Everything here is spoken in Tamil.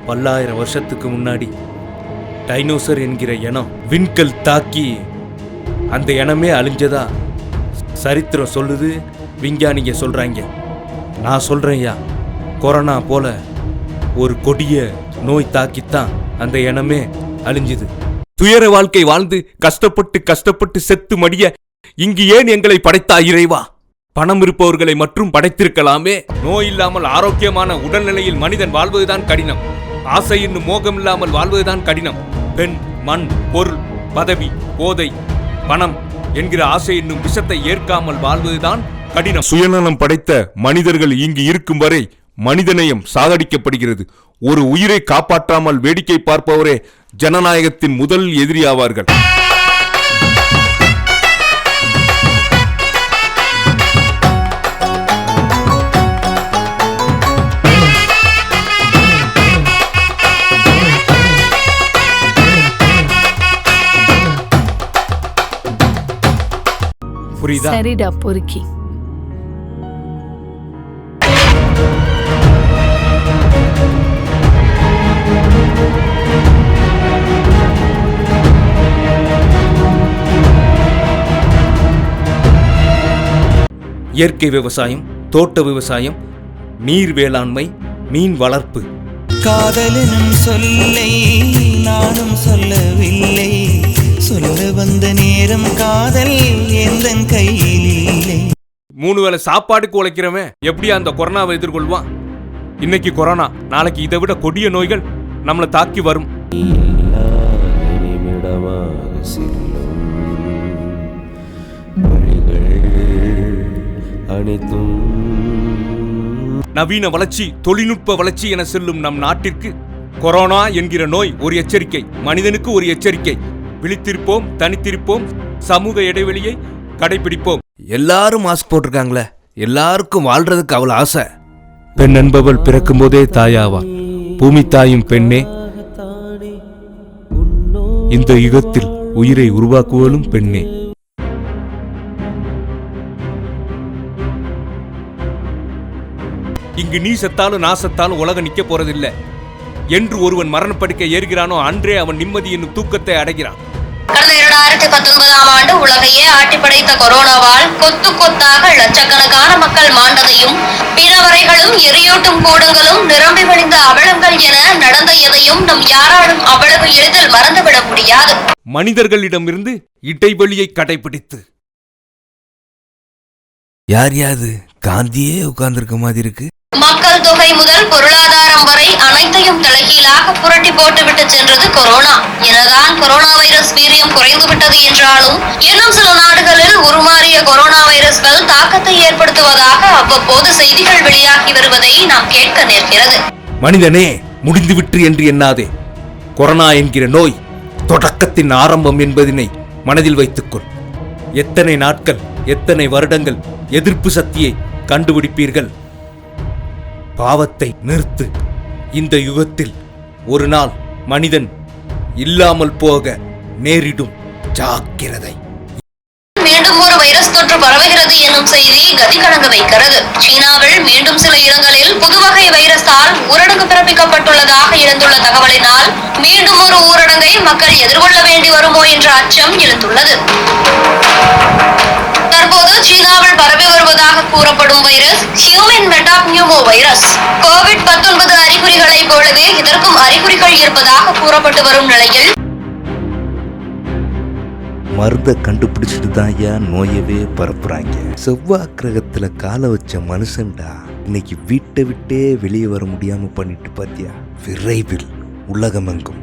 பல்லாயிரம் வருஷத்துக்கு முன்னாடி டைனோசர் என்கிற இனம் விண்கல் தாக்கி அந்த இனமே அழிஞ்சதா சரித்திரம் சொல்லுது, விஞ்ஞானிங்க சொல்றாங்க. நான் சொல்றேன்யா, கொரோனா போல ஒரு கொடிய நோய் தாக்கித்தான் அந்த இனமே அழிஞ்சுது. துயர வாழ்க்கை வாழ்ந்து கஷ்டப்பட்டு செத்து மடிய இங்கு ஏன் எங்களை படைத்தாய் இறைவா? பணம் இருப்பவர்களை மட்டும் படைத்திருக்கலாமே. நோய் இல்லாமல் ஆரோக்கியமான உடல்நிலையில் மனிதன் வாழ்வதுதான் கடினம். ஆசை என்னும் மோகம் இல்லாமல் வாழ்வதுதான் கடினம். பெண், மண், பொருள், பதவி, போதை, பணம் என்கிற ஆசை என்னும் விஷத்தை ஏற்காமல் வாழ்வதுதான் கடினம். சுயநலம் படைத்த மனிதர்கள் இங்கு இருக்கும் வரை மனிதநேயம் சாகடிக்கப்படுகிறது. ஒரு உயிரை காப்பாற்றாமல் வேடிக்கை பார்ப்பவரே ஜனநாயகத்தின் முதல் எதிரியாவார்கள். புரியுதா? சரிடா பொறுக்கி. இயற்கை விவசாயம், தோட்ட விவசாயம், நீர் வேளாண்மை, மீன் வளர்ப்பு. காதலனும் சொல்லை நானும் சொல்லவில்லை, சொல்ல வந்த நேரம் காதல் எந்தன் கையில் இல்லை. 3 வேளை சாப்பாடுக்கு உழைக்கிறவன் எப்படி அந்த கொரோனாவை எதிர்கொள்வான்? இன்னைக்கு கொரோனா, நாளைக்கு இதை விட கொடிய நோய்கள் நம்மளை தாக்கி வரும். நவீன வளர்ச்சி, தொழில்நுட்ப வளர்ச்சி என செல்லும் நம் நாட்டிற்கு கொரோனா என்கிற நோய் ஒரு எச்சரிக்கை, மனிதனுக்கு ஒரு எச்சரிக்கை. விழித்திருப்போம், தனித்திருப்போம், சமூக இடைவெளியை கடைபிடிப்போம். எல்லாரும் மாஸ்க் போட்டிருக்காங்களே, எல்லாருக்கும் வாழ்றதுக்கு அவ்வளவு ஆசை. பெண் என்பவள் பிறக்கும் போதே தாயாவா. பூமி தாயும் பெண்ணே. இந்த யுகத்தில் உயிரை உருவாக்குவதும் பெண்ணே. இங்கு நீ செத்தாலும் நான் செத்தாலும் உலகம் நிக்க போறதில்லை. என்று ஒருவன் மரணப்படுக்கை ஏறுகிறானோ அன்றே அவன் நிம்மதி என்னும் தூக்கத்தை அடைகிறான். கடந்த 2019ஆம் ஆண்டு உலகையே ஆட்டி படைத்த கொரோனாவால் கொத்து கொத்தாக லட்சக்கணக்கான மக்கள் மாண்டதையும், பிறவரைகளும் எரியூட்டும் கூடங்களும் நிரம்பி வழிந்த அவலங்கள் என நடந்த எதையும் நம் யாராலும் அவ்வளவு எளிதில் மறந்துவிட முடியாது. மனிதர்களிடமிருந்து இடைவெளியை கடைபிடித்து யாரையாவது காந்தியே உட்கார்ந்திருக்க மாதிரி இருக்கு. மக்கள் தொகை முதல் பொருளாதாரம் வரை அனைத்தையும் தலைகீழாக புரட்டி போட்டுவிட்டு சென்றது கொரோனா. எனதான் கொரோனா வைரஸ் வீரியம் குறைந்துவிட்டது என்றாலும் இன்னும் சில நாடுகளில் உருமாறிய கொரோனா வைரஸ்கள் தாக்கத்தை ஏற்படுத்துவதாக அவ்வப்போது செய்திகள் வெளியாகி வருவதை நாம் கேட்க நேர்கிறது. மனிதனே, முடிந்துவிட்டு என்று எண்ணாதே. கொரோனா என்கிற நோய் தொடக்கத்தின் ஆரம்பம் என்பதனை மனதில் வைத்துக்கொள். எத்தனை நாட்கள், எத்தனை வருடங்கள் எதிர்ப்பு சக்தியை கண்டுபிடிப்பீர்கள்? பாவத்தை நிறுத்து. இந்த யுகத்தில் ஒரு நாள் மனிதன் இல்லாமல் போக நேரிடும். ஜாக்கிரதை. மீண்டும் ஒரு வைரஸ் தொற்று பரவுகிறது என்னும் செய்தி கதி கலங்க வைக்கிறது. சீனாவில் மீண்டும் சில இடங்களில் புதுவகை வைரஸால் ஊரடங்கு பிறப்பிக்கப்பட்டுள்ளதாக எழுந்துள்ள தகவலினால் மீண்டும் ஒரு ஊரடங்கை மக்கள் எதிர்கொள்ள வேண்டி வருமோ என்ற அச்சம் எழுந்துள்ளது. தற்போது சீனாவில் பரவி வருவதாக கூறப்படும் வைரஸ் ஹியூமன் மெட்டாப்னியூமோ வைரஸ். கோவிட்-19 அறிகுறிகளை போலவே இதற்கும் அறிகுறிகள் இருப்பதாக கூறப்பட்டு வரும் நிலையில் மருந்தை கண்டுபிடிச்சிட்டு தான் ஏன் நோயவே பரப்புறாங்க. செவ்வாய் கிரகத்துல காலை வச்ச மனுஷன்டா இன்னைக்கு வீட்டை விட்டே வெளியே வர முடியாம பண்ணிட்டு பாத்தியா. விரைவில் உலகமெங்கும்